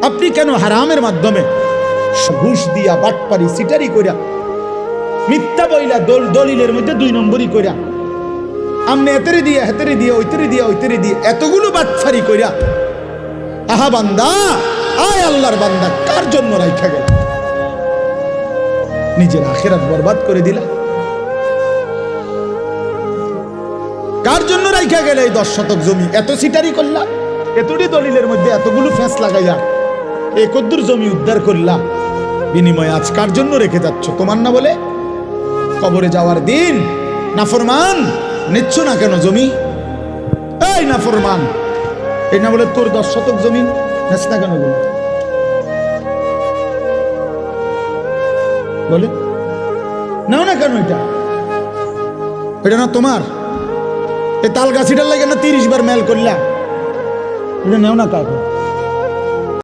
আপনি কেন হারামের মাধ্যমে ঘুষ দিয়া বাটপারি সিটারি কইরা মিথ্যা বইলা দলিলের মধ্যে 2 নম্বরই কইরা আমনে এতেরে দিয়ে ওইতেরে দিয়ে এতগুলো বাটপারি কইরা আহা বান্দা, আয় আল্লাহর বান্দা, কার জন্য রাইখা গেল? নিজের আখিরাত বরবাদ করে দিলা। কার জন্য রাইখা গেলে এই 10 শতক জমি? এত সিটারি করলা, এতটি দলিলের মধ্যে এতগুলো ফেঁস লাগাইয়া একদ্দুর জমি উদ্ধার করলা, বিনিময়ে আজ কার জন্য রেখে যাচ্ছ? তোমার না বলে? কবরে যাওয়ার দিন নাফরমান নিচ্ছ না কেন জমি? এই নাফরমান, এই না বলে তোর 10 শতক জমি নেছ না কেন বলে? নাও না কেন? এটা না তোমার? এই তাল গাছিটার লাগে না 30 বার মেল করলা, এটা নেও না কাকে?